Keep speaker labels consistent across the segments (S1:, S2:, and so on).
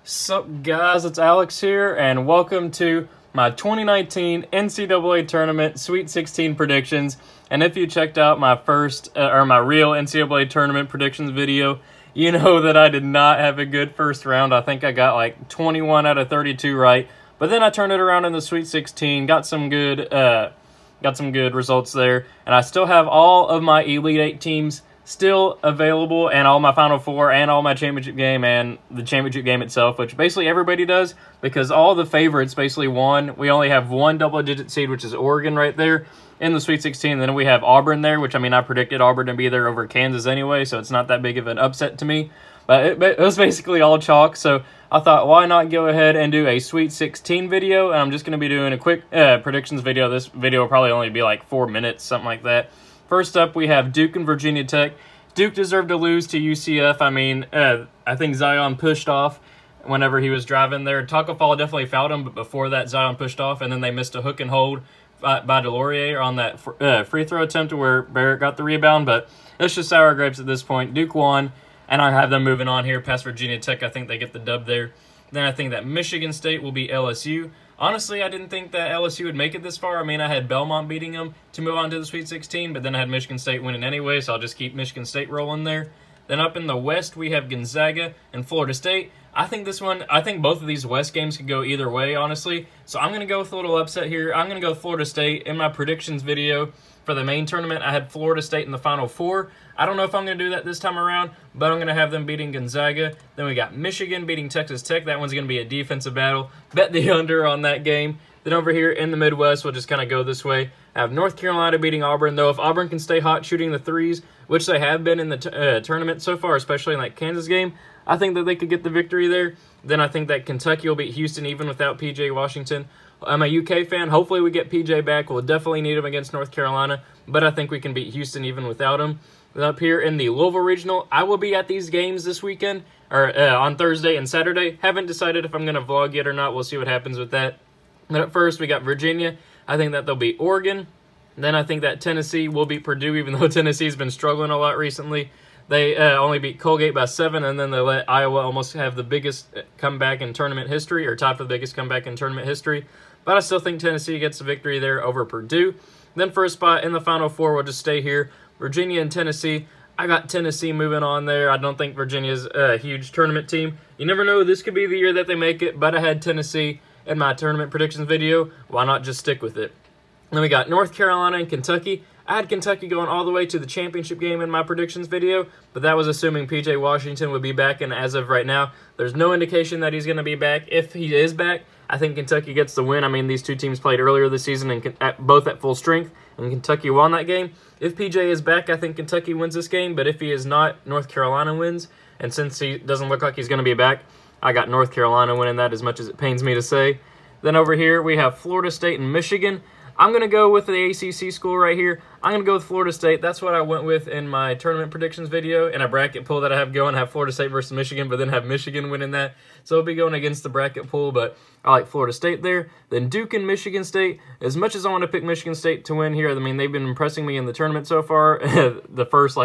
S1: Sup guys, it's Alex here, and welcome to my 2019 NCAA Tournament Sweet 16 predictions. And if you checked out my my real NCAA Tournament predictions video, you know that I did not have a good first round. I think I got like 21 out of 32 right, but then I turned it around in the Sweet 16, got some good results there, and I still have all of my Elite Eight teams still available, and all my Final Four, and all my championship game, and the championship game itself, which basically everybody does, because all the favorites basically won. We only have one double-digit seed, which is Oregon right there in the Sweet 16, and then we have Auburn there, which, I mean, I predicted Auburn to be there over Kansas anyway, so it's not that big of an upset to me, but it was basically all chalk, so I thought, why not go ahead and do a Sweet 16 video, and I'm just going to be doing a quick predictions video. This video will probably only be like 4 minutes, something like that. First up, we have Duke and Virginia Tech. Duke deserved to lose to UCF. I mean, I think Zion pushed off whenever he was driving there. Taco Fall definitely fouled him, but before that, Zion pushed off, and then they missed a hook and hold by Delorier on that free throw attempt where Barrett got the rebound, but it's just sour grapes at this point. Duke won, and I have them moving on here past Virginia Tech. I think they get the dub there. Then I think that Michigan State will beat LSU. Honestly, I didn't think that LSU would make it this far. I mean, I had Belmont beating them to move on to the Sweet 16, but then I had Michigan State winning anyway, so I'll just keep Michigan State rolling there. Then up in the West, we have Gonzaga and Florida State. I think both of these West games could go either way, honestly. So I'm going to go with a little upset here. I'm going to go with Florida State. In my predictions video for the main tournament, I had Florida State in the Final Four. I don't know if I'm going to do that this time around, but I'm going to have them beating Gonzaga. Then we got Michigan beating Texas Tech. That one's going to be a defensive battle. Bet the under on that game. Then over here in the Midwest, we'll just kind of go this way. I have North Carolina beating Auburn, though. If Auburn can stay hot shooting the threes, which they have been in the tournament so far, especially in that Kansas game, I think that they could get the victory there. Then I think that Kentucky will beat Houston even without P.J. Washington. I'm a UK fan. Hopefully we get P.J. back. We'll definitely need him against North Carolina, but I think we can beat Houston even without him. Then up here in the Louisville Regional, I will be at these games this weekend, or on Thursday and Saturday. Haven't decided if I'm going to vlog yet or not. We'll see what happens with that. Then at first, we got Virginia. I think that they'll beat Oregon. Then I think that Tennessee will beat Purdue, even though Tennessee's been struggling a lot recently. They only beat Colgate by 7, and then they let Iowa almost have the biggest comeback in tournament history, or top of the biggest comeback in tournament history. But I still think Tennessee gets the victory there over Purdue. Then for a spot in the Final Four, we'll just stay here. Virginia and Tennessee. I got Tennessee moving on there. I don't think Virginia's a huge tournament team. You never know. This could be the year that they make it, but I had Tennessee in my tournament predictions video. Why not just stick with it? Then we got North Carolina and Kentucky. I had Kentucky going all the way to the championship game in my predictions video, but that was assuming P.J. Washington would be back, and as of right now, there's no indication that he's going to be back. If he is back, I think Kentucky gets the win. I mean, these two teams played earlier this season, and both at full strength, and Kentucky won that game. If P.J. is back, I think Kentucky wins this game, but if he is not, North Carolina wins, and since he doesn't look like he's going to be back, I got North Carolina winning that, as much as it pains me to say. Then over here, we have Florida State and Michigan. I'm going to go with the ACC school right here. I'm going to go with Florida State. That's what I went with in my tournament predictions video. In a bracket pool that I have going, I have Florida State versus Michigan, but then have Michigan winning that. So I'll be going against the bracket pool, but I like Florida State there. Then Duke and Michigan State. As much as I want to pick Michigan State to win here, I mean, they've been impressing me in the tournament so far. The first,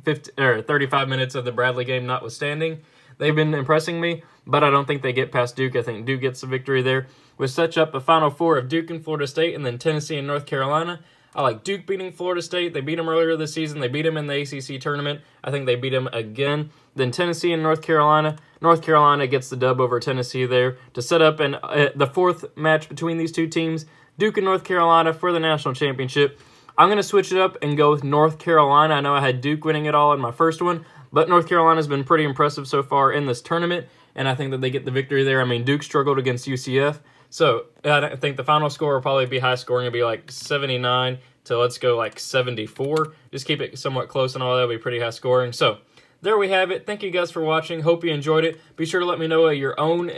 S1: 35 minutes of the Bradley game notwithstanding, they've been impressing me, but I don't think they get past Duke. I think Duke gets the victory there. We'll set up a Final Four of Duke and Florida State, and then Tennessee and North Carolina. I like Duke beating Florida State. They beat them earlier this season. They beat them in the ACC tournament. I think they beat them again. Then Tennessee and North Carolina. North Carolina gets the dub over Tennessee there to set up the fourth match between these two teams, Duke and North Carolina, for the national championship. I'm going to switch it up and go with North Carolina. I know I had Duke winning it all in my first one, but North Carolina's been pretty impressive so far in this tournament, and I think that they get the victory there. I mean, Duke struggled against UCF, so I think the final score will probably be high scoring. It'll be like 79 to, let's go, like 74. Just keep it somewhat close and all that. It'll be pretty high scoring. So there we have it. Thank you guys for watching. Hope you enjoyed it. Be sure to let me know what your own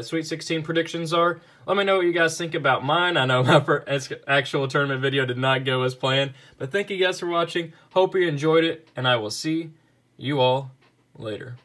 S1: Sweet 16 predictions are. Let me know what you guys think about mine. I know my actual tournament video did not go as planned, but thank you guys for watching. Hope you enjoyed it, and I will see you all later.